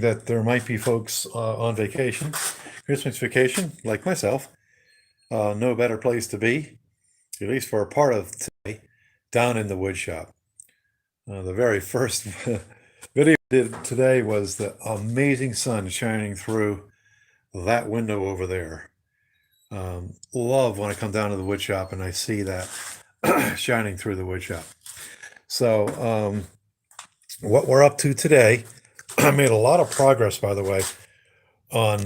that there might be folks on vacation, Christmas vacation, like myself. No better place to be, at least for a part of today, down in the wood shop. The very first video I did today was the amazing sun shining through that window over there. Love when I come down to the wood shop and I see that shining through the wood shop. So, what we're up to today, I made a lot of progress, by the way, on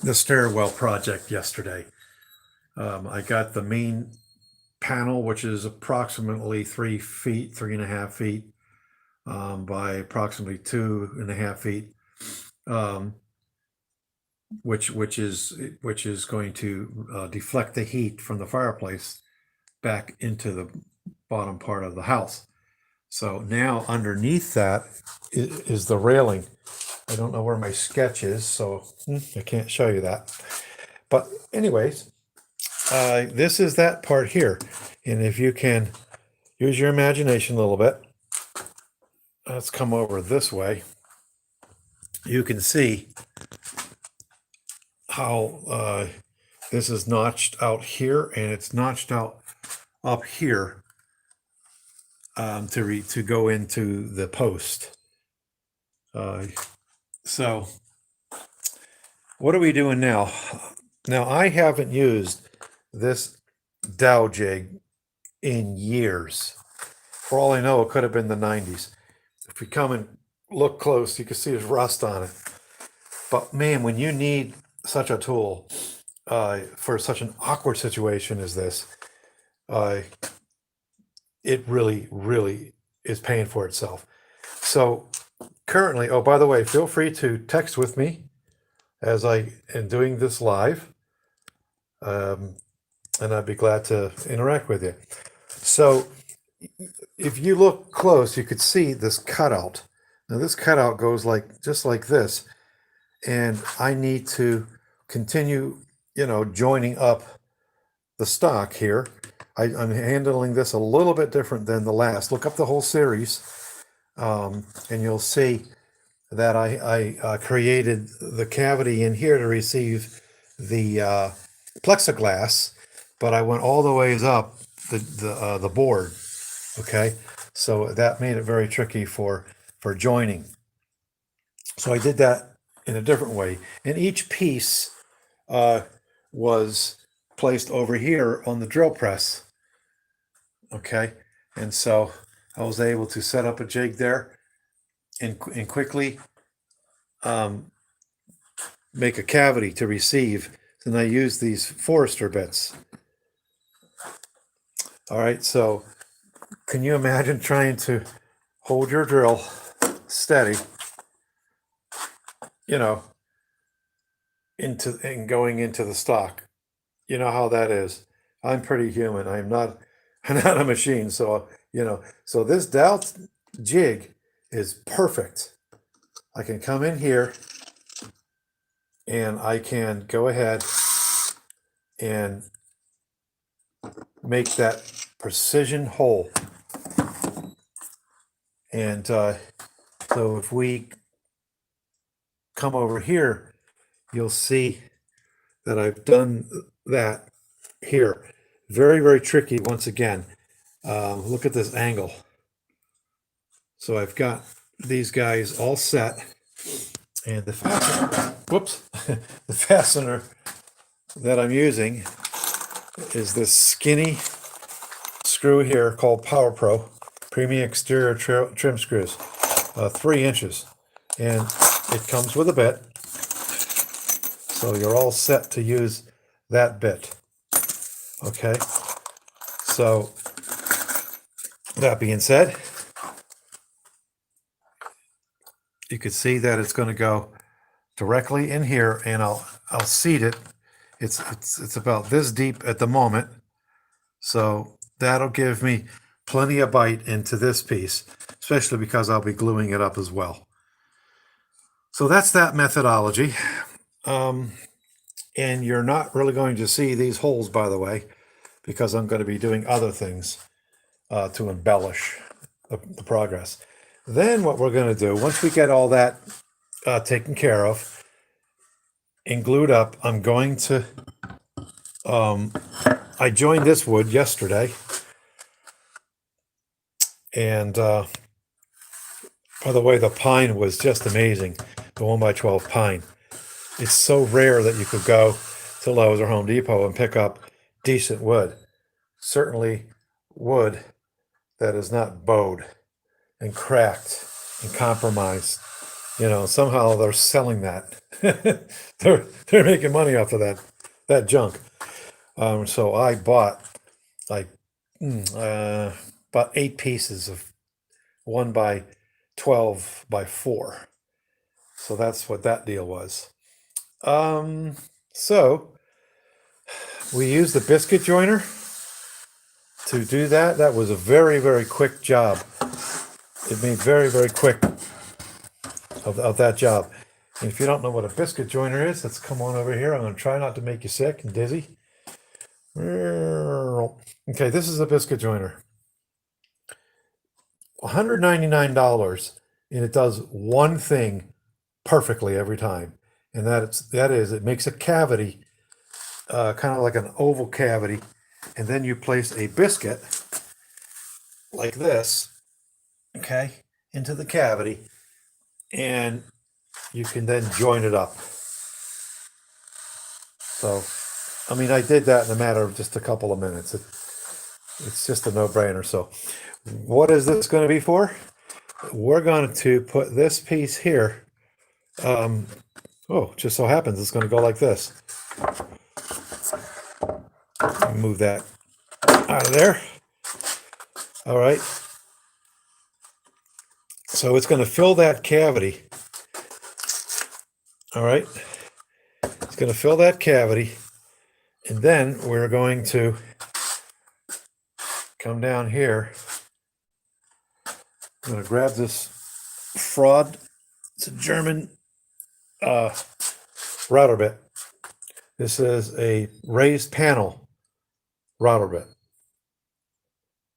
the stairwell project yesterday. I got the main panel, which is approximately 3 feet, 3.5 feet, by approximately 2.5 feet, which is going to deflect the heat from the fireplace back into the bottom part of the house. So now underneath that is the railing. I don't know where my sketch is, so I can't show you that. But anyways, this is that part here. And if you can use your imagination a little bit, let's come over this way. You can see how this is notched out here, and it's notched out up here to go into the post. So what are we doing now? Now, I haven't used this dowel jig in years. For all I know, it could have been the 90s. If we come and look close, you can see there's rust on it. But man, when you need such a tool for such an awkward situation as this, it really, really is paying for itself. So currently, oh, by the way, feel free to text with me as I am doing this live. And I'd be glad to interact with you. So if you look close, you could see this cutout. Now this cutout goes just like this. And I need to continue, joining up the stock here. I'm handling this a little bit different than the last. Look up the whole series, and you'll see that I created the cavity in here to receive the plexiglass, but I went all the ways up the board. Okay, so that made it very tricky for joining. So I did that in a different way, and each piece was placed over here on the drill press. Okay, and so I was able to set up a jig there and quickly make a cavity to receive. And I use these Forester bits. All right, so can you imagine trying to hold your drill steady, going into the stock? You know how that is. I'm pretty human. I'm not a machine. So, so this dowel jig is perfect. I can come in here and I can go ahead and make that precision hole. And so if we come over here, you'll see that I've done that here. Very, very tricky once again. Look at this angle. So I've got these guys all set, and the fastener that I'm using is this skinny screw here called Power Pro Premium Exterior Trim Screws, 3 inches, and it comes with a bit, so you're all set to use that bit. Okay, so that being said, you can see that it's going to go directly in here, and I'll seat it. It's about this deep at the moment, so that'll give me plenty of bite into this piece, especially because I'll be gluing it up as well. So that's that methodology. And you're not really going to see these holes, by the way, because I'm going to be doing other things to embellish the progress. Then what we're going to do, once we get all that taken care of and glued up, I'm going to, I joined this wood yesterday. And by the way, the pine was just amazing. The 1x12 pine. It's so rare that you could go to Lowe's or Home Depot and pick up decent wood. Certainly wood that is not bowed and cracked and compromised. You know, somehow they're selling that. they're making money off of that junk. So I bought like about 8 pieces of 1x12x4. So that's what that deal was. So we used the biscuit joiner to do that. That was a very, very quick job. It made very, very quick of that job. And if you don't know what a biscuit joiner is, let's come on over here. I'm going to try not to make you sick and dizzy. Okay, this is a biscuit joiner. $199, and it does one thing perfectly every time. And that is it makes a cavity, kind of like an oval cavity, and then you place a biscuit like this, okay, into the cavity, and you can then join it up. So, I mean, I did that in a matter of just a couple of minutes. It's just a no-brainer. So, what is this going to be for? We're going to put this piece here. Oh, just so happens it's going to go like this. Move that out of there. All right. So it's going to fill that cavity. All right. It's going to fill that cavity. And then we're going to come down here. I'm going to grab this fraud. It's a German router bit. This is a raised panel router bit.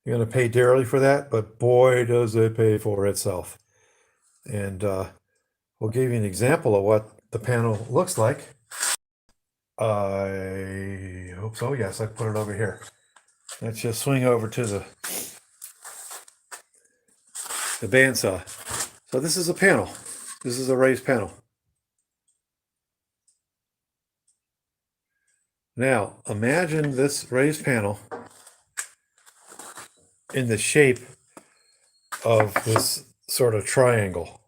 You're going to pay dearly for that, but boy, does it pay for itself. And we'll give you an example of what the panel looks like. I hope so. Yes, I put it over here. Let's just swing over to the bandsaw. So this is a panel. This is a raised panel. Now, imagine this raised panel in the shape of this sort of triangle.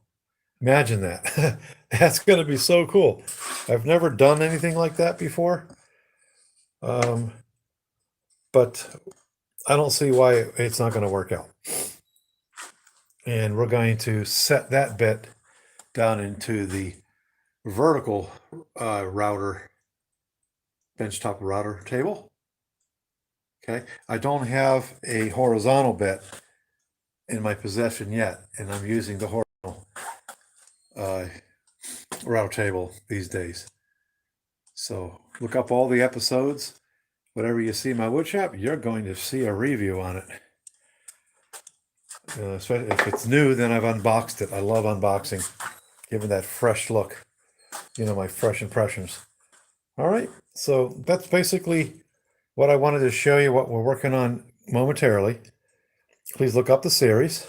Imagine that. That's going to be so cool. I've never done anything like that before. But I don't see why it's not going to work out. And we're going to set that bit down into the vertical router, benchtop router table. Okay, I don't have a horizontal bit in my possession yet, and I'm using the horizontal router table these days. So look up all the episodes. Whatever you see in my woodshop, you're going to see a review on it. Especially if it's new, then I've unboxed it. I love unboxing, giving that fresh look, you know, my fresh impressions. All right, so that's basically what I wanted to show you, what we're working on momentarily. Please look up the series,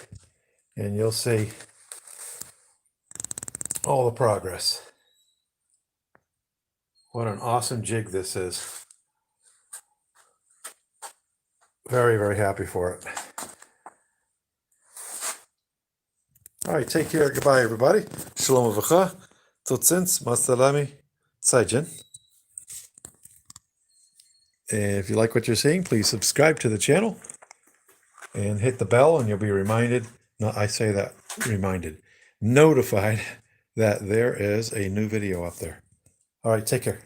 and you'll see all the progress. What an awesome jig this is. Very, very happy for it. All right, take care. Goodbye, everybody. Shalom uvracha. Totzins, masalami, tzajin. And if you like what you're seeing, please subscribe to the channel and hit the bell, and you'll be reminded, notified that there is a new video up there. All right, take care.